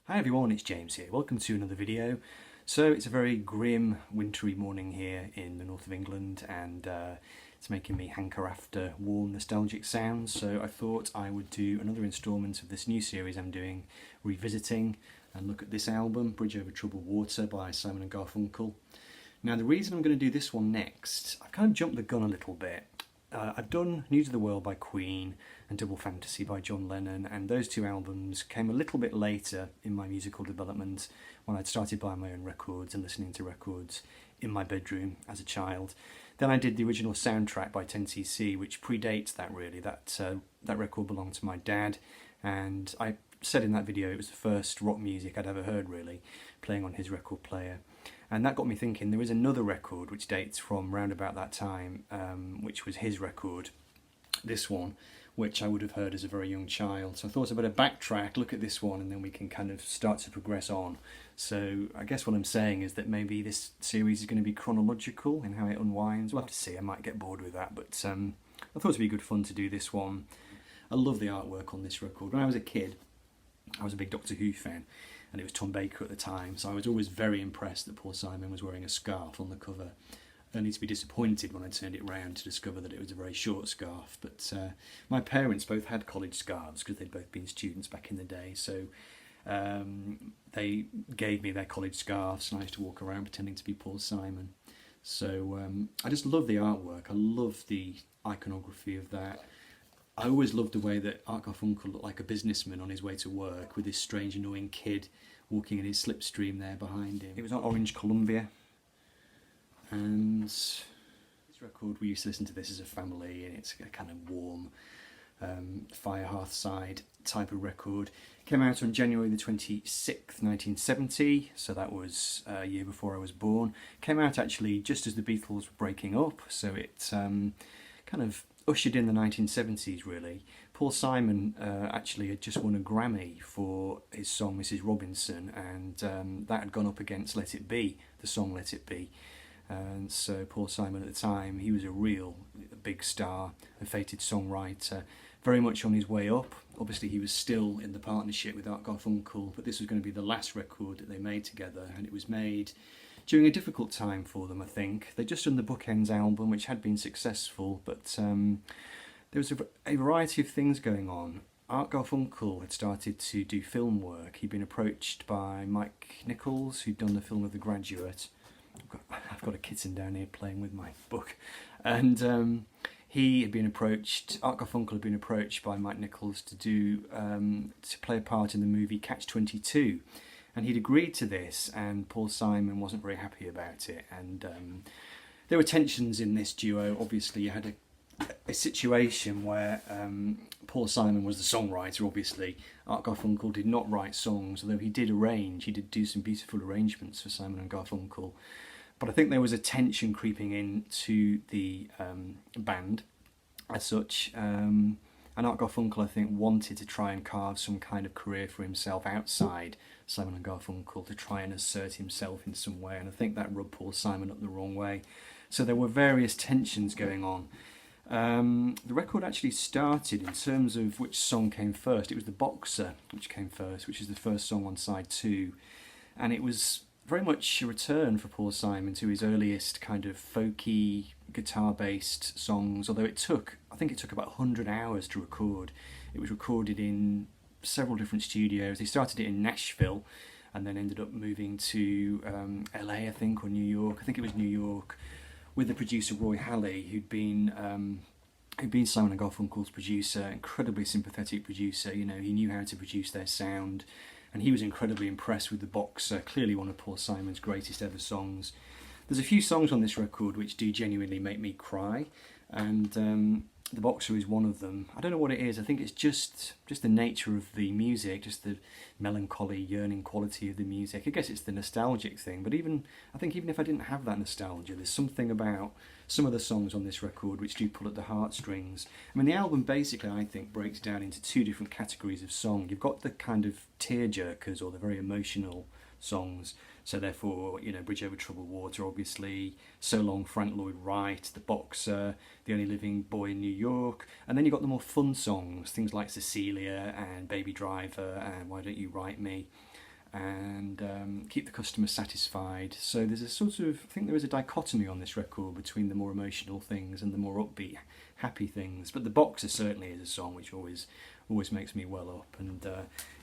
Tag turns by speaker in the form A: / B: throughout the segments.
A: Hi everyone, it's James here. Welcome to another video. So it's a very grim, wintry morning here in the north of England, and it's making me hanker after warm, nostalgic sounds. So I thought I would do another instalment of this new series I'm doing, Revisiting, and look at this album, Bridge Over Troubled Water by Simon and Garfunkel. Now the reason I'm going to do this one next, I've kind of jumped the gun a little bit. I've done New to the World by Queen and Double Fantasy by John Lennon, and those two albums came a little bit later in my musical development when I'd started buying my own records and listening to records in my bedroom as a child. Then I did the original soundtrack by 10cc, which predates that really. That record belonged to my dad, and I said in that video it was the first rock music I'd ever heard really, playing on his record player. And that got me thinking, there is another record which dates from round about that time, which was his record, this one, which I would have heard as a very young child. So I thought I'd better backtrack, look at this one, and then we can kind of start to progress on. So I guess what I'm saying is that maybe this series is going to be chronological in how it unwinds. We'll have to see, I might get bored with that, but I thought it'd be good fun to do this one. I love the artwork on this record. When I was a kid, I was a big Doctor Who fan, and it was Tom Baker at the time, so I was always very impressed that Paul Simon was wearing a scarf on the cover, only to be disappointed when I turned it round to discover that it was a very short scarf. But my parents both had college scarves because they'd both been students back in the day, so they gave me their college scarves and I used to walk around pretending to be Paul Simon. So I just love the artwork, I love the iconography of that. I always loved the way that Art Garfunkel looked like a businessman on his way to work with this strange annoying kid walking in his slipstream there behind him. It was on Orange Columbia, and this record, we used to listen to this as a family, and it's a kind of warm fire hearthside type of record. It came out on January the 26th, 1970, so that was a year before I was born. It came out actually just as the Beatles were breaking up, so it kind of ushered in the 1970s really. Paul Simon actually had just won a Grammy for his song Mrs. Robinson, and that had gone up against Let It Be, the song Let It Be. And so Paul Simon at the time, he was a real big star, a fated songwriter, very much on his way up. Obviously he was still in the partnership with Art Garfunkel, but this was going to be the last record that they made together, and it was made during a difficult time for them, I think. They'd just done the Bookends album, which had been successful, but there was a variety of things going on. Art Garfunkel had started to do film work. He'd been approached by Mike Nichols, who'd done the film of The Graduate. I've got a kitten down here playing with my book. And he had been approached, Art Garfunkel had been approached by Mike Nichols to play a part in the movie Catch-22. And he'd agreed to this, and Paul Simon wasn't very happy about it. And there were tensions in this duo. Obviously, you had a situation where Paul Simon was the songwriter, obviously. Art Garfunkel did not write songs, although he did arrange. He did do some beautiful arrangements for Simon and Garfunkel. But I think there was a tension creeping into the band as such. And Art Garfunkel, I think, wanted to try and carve some kind of career for himself outside Simon and Garfunkel, to try and assert himself in some way, and I think that rubbed Paul Simon up the wrong way. So there were various tensions going on. The record actually started, in terms of which song came first, it was The Boxer which came first, which is the first song on side 2, and it was very much a return for Paul Simon to his earliest kind of folky, guitar-based songs, although I think it took about 100 hours to record. It was recorded in several different studios. They started it in Nashville and then ended up moving to LA, I think, or New York. I think it was New York, with the producer Roy Halley, who'd been Simon and Garfunkel's producer, incredibly sympathetic producer. You know, he knew how to produce their sound, and he was incredibly impressed with The Boxer, clearly one of Paul Simon's greatest ever songs. There's a few songs on this record which do genuinely make me cry, and The Boxer is one of them. I don't know what it is. I think it's just the nature of the music, just the melancholy, yearning quality of the music. I guess it's the nostalgic thing, but I think even if I didn't have that nostalgia, there's something about some of the songs on this record which do pull at the heartstrings. I mean, the album basically, I think, breaks down into two different categories of song. You've got the kind of tear-jerkers, or the very emotional songs. So therefore, you know, Bridge Over Troubled Water, obviously, So Long, Frank Lloyd Wright, The Boxer, The Only Living Boy in New York. And then you've got the more fun songs, things like Cecilia and Baby Driver and Why Don't You Write Me. and keep the customer satisfied. So there's a sort of, I think there is a dichotomy on this record between the more emotional things and the more upbeat, happy things. But The Boxer certainly is a song which always makes me well up. And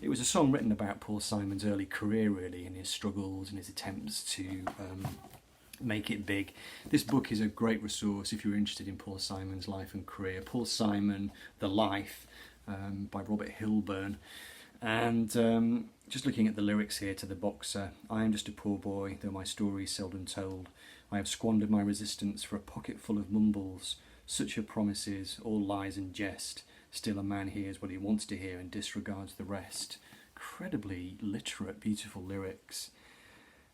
A: it was a song written about Paul Simon's early career, really, and his struggles and his attempts to make it big. This book is a great resource if you're interested in Paul Simon's life and career. Paul Simon, The Life, by Robert Hilburn. And just looking at the lyrics here to The Boxer: I am just a poor boy, though my story is seldom told. I have squandered my resistance for a pocket full of mumbles. Such are promises, all lies and jest. Still a man hears what he wants to hear and disregards the rest. Incredibly literate, beautiful lyrics.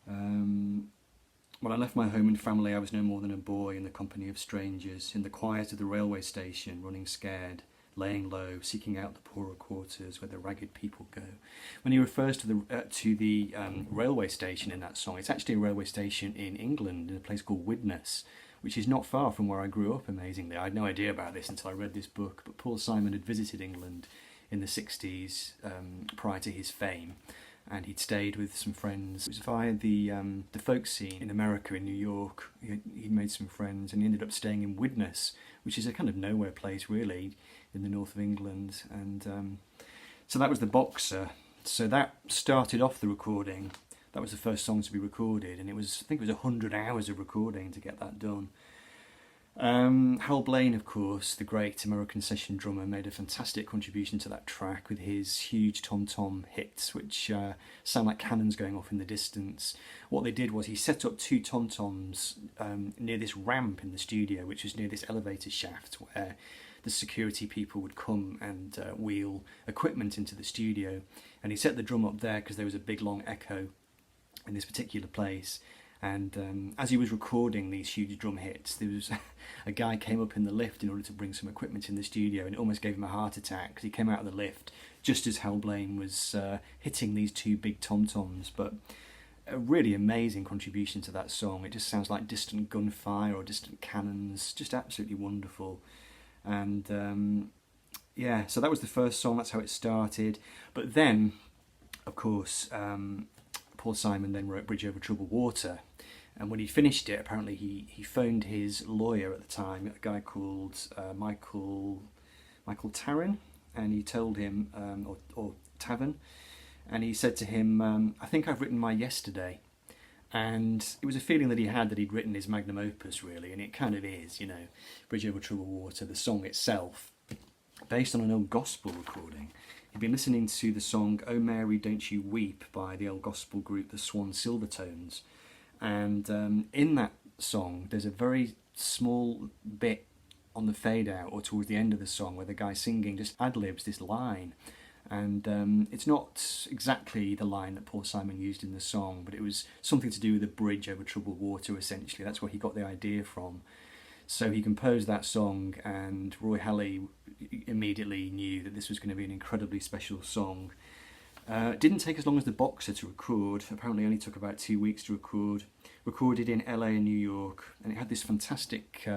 A: When I left my home and family, I was no more than a boy in the company of strangers, in the quiet of the railway station, running scared, laying low, seeking out the poorer quarters where the ragged people go. When he refers to the railway station in that song, it's actually a railway station in England, in a place called Widnes, which is not far from where I grew up, amazingly. I had no idea about this until I read this book, but Paul Simon had visited England in the 60s prior to his fame, and he'd stayed with some friends. It was via the folk scene in America, in New York. He'd made some friends, and he ended up staying in Widnes, which is a kind of nowhere place, really, in the north of England. And so that was The Boxer. So that started off the recording. That was the first song to be recorded, and I think it was 100 hours of recording to get that done. Hal Blaine, of course, the great American session drummer, made a fantastic contribution to that track with his huge tom-tom hits, which sound like cannons going off in the distance. What they did was he set up two tom-toms near this ramp in the studio, which was near this elevator shaft where the security people would come and wheel equipment into the studio. And he set the drum up there because there was a big long echo in this particular place. And as he was recording these huge drum hits, there was a guy came up in the lift in order to bring some equipment in the studio, and it almost gave him a heart attack because he came out of the lift just as Hal Blaine was hitting these two big tom-toms. But a really amazing contribution to that song. It just sounds like distant gunfire or distant cannons, just absolutely wonderful. And yeah, so that was the first song, that's how it started. But then, of course, Paul Simon then wrote Bridge Over Troubled Water, and when he finished it, apparently he phoned his lawyer at the time, a guy called Michael Taryn, and he told him, or Tavern, and he said to him, I think I've written my Yesterday. And it was a feeling that he had that he'd written his magnum opus, really, and it kind of is, you know, Bridge Over Troubled Water, the song itself, based on an old gospel recording. He'd been listening to the song Oh Mary Don't You Weep by the old gospel group the Swan Silvertones, and in that song there's a very small bit on the fade out or towards the end of the song where the guy singing just ad-libs this line, and it's not exactly the line that Paul Simon used in the song, but it was something to do with a bridge over troubled water, essentially. That's where he got the idea from. So he composed that song, and Roy Halley immediately knew that this was going to be an incredibly special song. It didn't take as long as The Boxer to record. Apparently only took about 2 weeks to record. Recorded in LA and New York, and it had this fantastic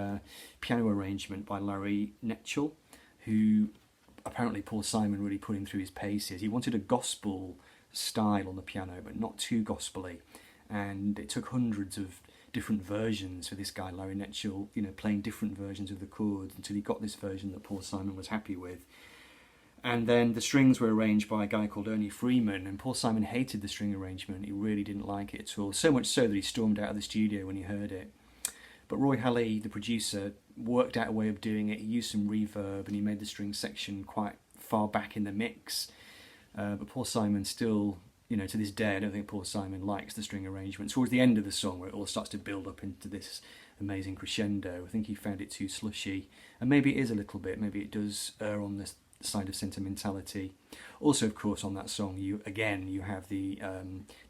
A: piano arrangement by Larry Netchell, who apparently Paul Simon really put him through his paces. He wanted a gospel style on the piano, but not too gospelly, and it took hundreds of different versions for this guy Larry Netchell, you know, playing different versions of the chords until he got this version that Paul Simon was happy with. And then the strings were arranged by a guy called Ernie Freeman, and Paul Simon hated the string arrangement. He really didn't like it at all, so much so that he stormed out of the studio when he heard it. But Roy Halley, the producer, worked out a way of doing it. He used some reverb and he made the string section quite far back in the mix. But Paul Simon still, you know, to this day, I don't think Paul Simon likes the string arrangement. Towards the end of the song, where it all starts to build up into this amazing crescendo, I think he found it too slushy. And maybe it is a little bit, maybe it does err on the side of sentimentality. Also, of course, on that song, you have the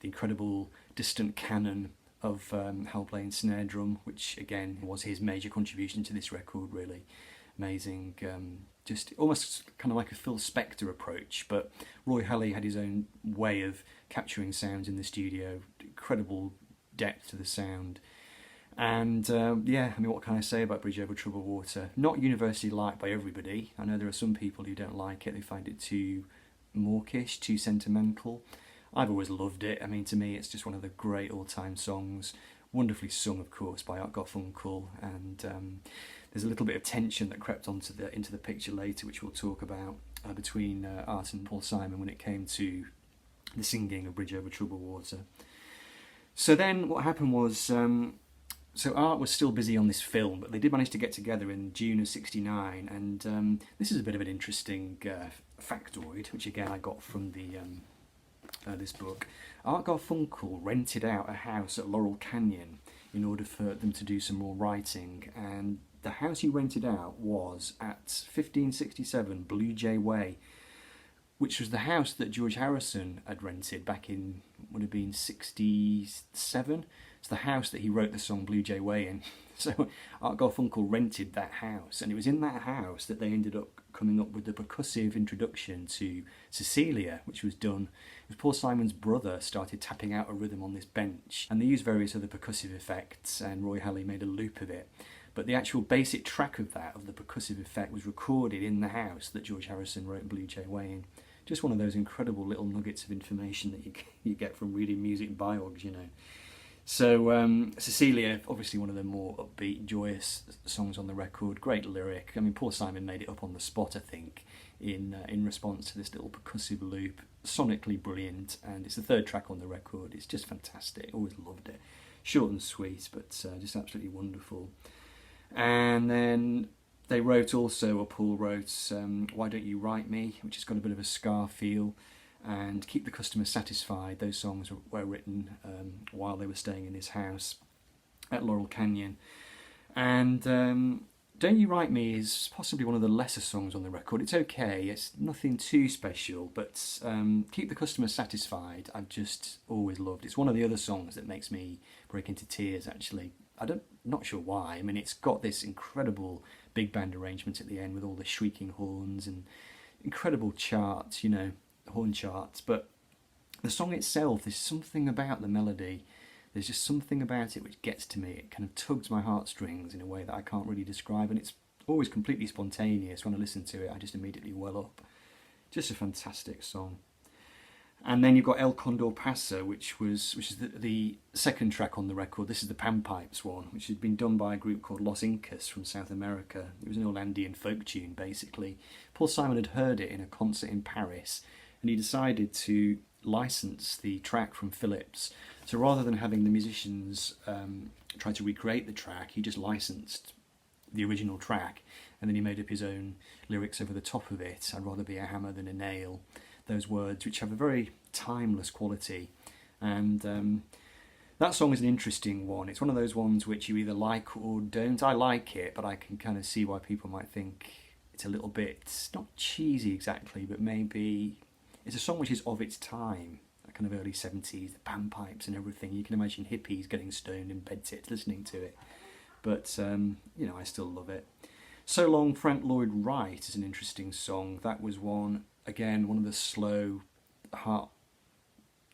A: incredible distant canon of Hal Blaine's snare drum, which again was his major contribution to this record, really. Amazing, just almost kind of like a Phil Spector approach, but Roy Halley had his own way of capturing sounds in the studio, incredible depth to the sound. And yeah, I mean, what can I say about Bridge Over Troubled Water? Not universally liked by everybody. I know there are some people who don't like it, they find it too mawkish, too sentimental. I've always loved it. I mean, to me, it's just one of the great all-time songs. Wonderfully sung, of course, by Art Garfunkel, and there's a little bit of tension that crept into the picture later, which we'll talk about, between Art and Paul Simon when it came to the singing of Bridge Over Troubled Water. So then what happened was, so Art was still busy on this film, but they did manage to get together in June of '69, and this is a bit of an interesting factoid, which again I got from this book. Art Garfunkel rented out a house at Laurel Canyon in order for them to do some more writing, and the house he rented out was at 1567 Blue Jay Way, which was the house that George Harrison had rented back in, would have been 67. It's the house that he wrote the song Blue Jay Way in. So Art Garfunkel rented that house, and it was in that house that they ended up coming up with the percussive introduction to Cecilia, which was done. It was Paul Simon's brother started tapping out a rhythm on this bench, and they used various other percussive effects, and Roy Halley made a loop of it. But the actual basic track of the percussive effect, was recorded in the house that George Harrison wrote Blue Jay Way in. Just one of those incredible little nuggets of information that you get from reading music biogs, you know. So Cecilia, obviously one of the more upbeat, joyous songs on the record. Great lyric. I mean, Paul Simon made it up on the spot, I think, in response to this little percussive loop. Sonically brilliant, and it's the third track on the record. It's just fantastic. Always loved it. Short and sweet, but just absolutely wonderful. And then they wrote also, or Paul wrote, Why Don't You Write Me, which has got a bit of a ska feel, and Keep the Customer Satisfied. Those songs were written while they were staying in his house at Laurel Canyon. And Don't You Write Me is possibly one of the lesser songs on the record. It's okay, it's nothing too special, but Keep the Customer Satisfied I've just always loved. It's one of the other songs that makes me break into tears, actually. Not sure why. I mean, it's got this incredible big band arrangement at the end with all the shrieking horns and incredible charts, you know, horn charts. But the song itself, there's something about the melody. There's just something about it which gets to me. It kind of tugs my heartstrings in a way that I can't really describe, and it's always completely spontaneous. When I listen to it, I just immediately well up. Just a fantastic song. And then you've got El Condor Passa, which is the second track on the record. This is the panpipes one, which had been done by a group called Los Incas from South America. It was an old Andean folk tune, basically. Paul Simon had heard it in a concert in Paris, and he decided to license the track from Philips. So rather than having the musicians try to recreate the track, he just licensed the original track, and then he made up his own lyrics over the top of it. I'd rather be a hammer than a nail. Those words, which have a very timeless quality. And that song is an interesting one. It's one of those ones which you either like or don't. I like it, but I can kind of see why people might think it's a little bit, not cheesy exactly, but maybe it's a song which is of its time, that kind of early 70s, the panpipes and everything. You can imagine hippies getting stoned in bedsit listening to it. But, you know, I still love it. So Long, Frank Lloyd Wright is an interesting song. That was one, again, one of the slow heart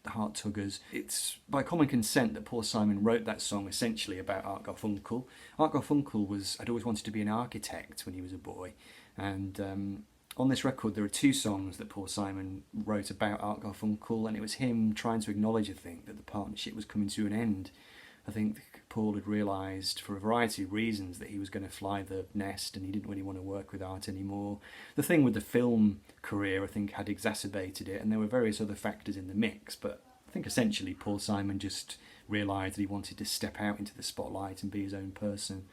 A: tuggers. It's by common consent that Paul Simon wrote that song essentially about Art Garfunkel. Art Garfunkel had always wanted to be an architect when he was a boy, and on this record there are two songs that Paul Simon wrote about Art Garfunkel, and it was him trying to acknowledge, I think, that the partnership was coming to an end. I think Paul had realised, for a variety of reasons, that he was going to fly the nest and he didn't really want to work with Art anymore. The thing with the film career, I think, had exacerbated it, and there were various other factors in the mix, but I think essentially Paul Simon just realised that he wanted to step out into the spotlight and be his own person.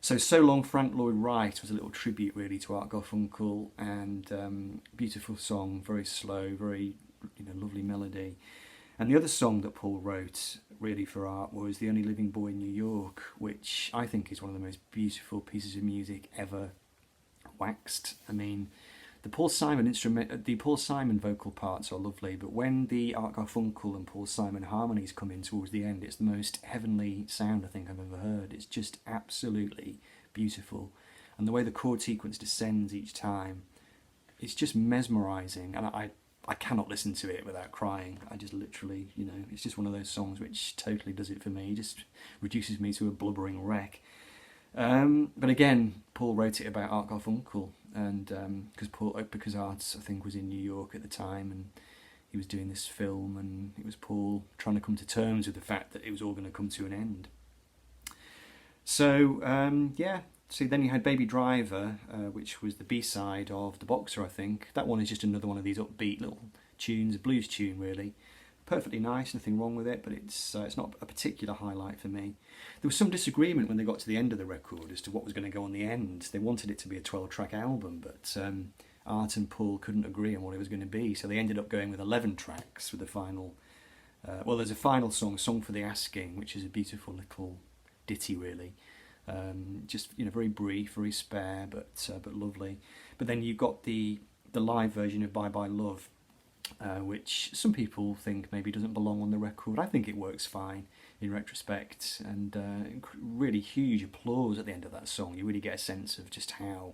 A: So Long, Frank Lloyd Wright was a little tribute really to Art Garfunkel, and beautiful song, very slow, very lovely melody. And the other song that Paul wrote really for Art was The Only Living Boy in New York, which I think is one of the most beautiful pieces of music ever waxed. I mean, the Paul Simon vocal parts are lovely, but when the Art Garfunkel and Paul Simon harmonies come in towards the end, it's the most heavenly sound I think I've ever heard. It's just absolutely beautiful. And the way the chord sequence descends each time, it's just mesmerising, and I cannot listen to it without crying. I just literally, it's just one of those songs which totally does it for me. It just reduces me to a blubbering wreck. But again, Paul wrote it about Art Garfunkel, and because Art, I think, was in New York at the time, and he was doing this film, and it was Paul trying to come to terms with the fact that it was all going to come to an end. So yeah, so then you had Baby Driver, which was the B-side of The Boxer, I think. That one is just another one of these upbeat little tunes, a blues tune really. Perfectly nice, nothing wrong with it, but it's not a particular highlight for me. There was some disagreement when they got to the end of the record as to what was going to go on the end. They wanted it to be a 12-track album, but Art and Paul couldn't agree on what it was going to be, so they ended up going with 11 tracks with the final... well, there's a final song, Song for the Asking, which is a beautiful little ditty, really. Just, you know, very brief, very spare, but lovely. But then you've got the live version of Bye Bye Love, which some people think maybe doesn't belong on the record. I think it works fine in retrospect, and really huge applause at the end of that song. You really get a sense of just how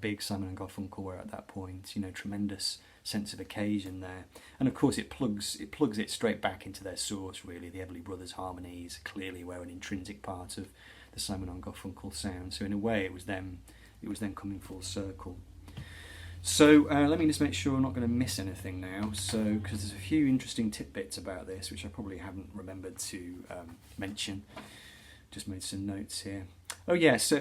A: big Simon and Garfunkel were at that point. You know, tremendous sense of occasion there, and of course it plugs it straight back into their source. Really, the Everly Brothers harmonies clearly were an intrinsic part of the Simon and Garfunkel sound. So in a way, it was them coming full circle. So let me just make sure I'm not going to miss anything now. So, because there's a few interesting tidbits about this which I probably haven't remembered to mention. Just made some notes here. Oh yeah, so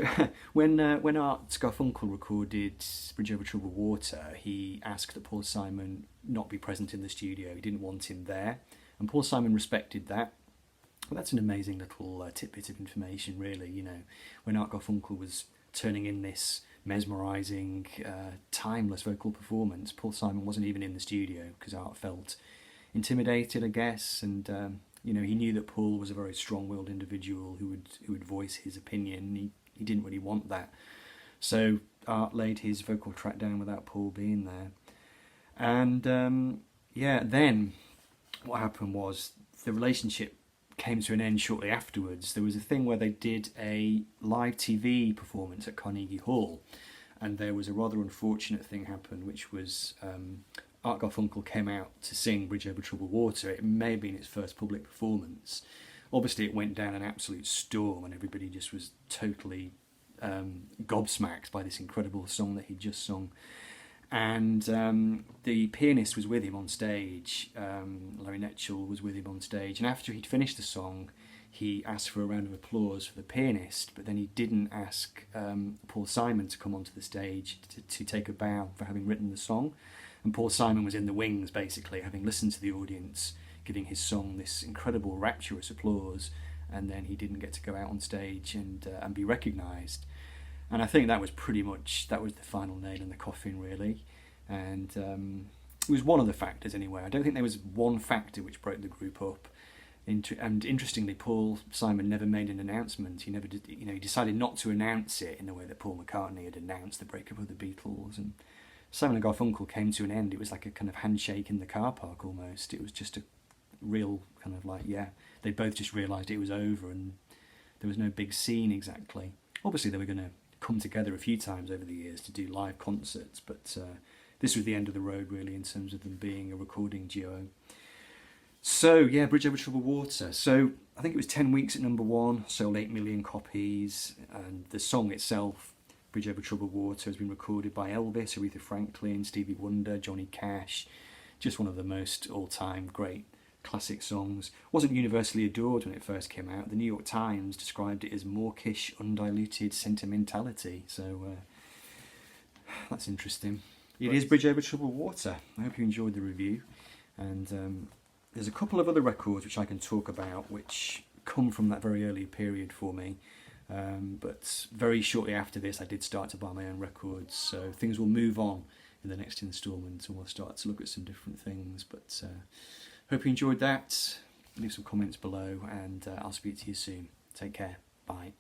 A: when Art Garfunkel recorded Bridge Over Troubled Water, he asked that Paul Simon not be present in the studio. He didn't want him there, and Paul Simon respected that. Well, that's an amazing little tidbit of information, really. You know, when Art Garfunkel was turning in this mesmerising, timeless vocal performance, Paul Simon wasn't even in the studio because Art felt intimidated, I guess, and you know, he knew that Paul was a very strong-willed individual who would voice his opinion. He didn't really want that, so Art laid his vocal track down without Paul being there. And yeah, then what happened was the relationship came to an end shortly afterwards. There was a thing where they did a live TV performance at Carnegie Hall, and there was a rather unfortunate thing happen, which was Art Garfunkel came out to sing Bridge Over Troubled Water. It may have been his first public performance. Obviously it went down an absolute storm, and everybody just was totally gobsmacked by this incredible song that he'd just sung. And the pianist was with him on stage, Larry Netchell was with him on stage, and after he'd finished the song he asked for a round of applause for the pianist, but then he didn't ask Paul Simon to come onto the stage to take a bow for having written the song. And Paul Simon was in the wings, basically, having listened to the audience giving his song this incredible rapturous applause, and then he didn't get to go out on stage and be recognised. And I think that was the final nail in the coffin, really. And it was one of the factors anyway. I don't think there was one factor which broke the group up. And interestingly, Paul Simon never made an announcement. He never did. You know, he decided not to announce it in the way that Paul McCartney had announced the breakup of the Beatles. And Simon and Garfunkel came to an end. It was like a kind of handshake in the car park almost. It was just a real kind of like, yeah, they both just realised it was over, and there was no big scene exactly. Obviously, they were going to come together a few times over the years to do live concerts, but this was the end of the road really in terms of them being a recording duo. So yeah, Bridge Over Troubled Water. So I think it was 10 weeks at #1, sold 8 million copies, and the song itself, Bridge Over Troubled Water, has been recorded by Elvis, Aretha Franklin, Stevie Wonder, Johnny Cash. Just one of the most all-time great classic songs. Wasn't universally adored when it first came out. The New York Times described it as mawkish, undiluted sentimentality. So that's interesting. It is Bridge Over Troubled Water. I hope you enjoyed the review. And there's a couple of other records which I can talk about which come from that very early period for me. But very shortly after this I did start to buy my own records. So things will move on in the next instalment, and we'll start to look at some different things. But hope you enjoyed that. Leave some comments below, and I'll speak to you soon. Take care. Bye.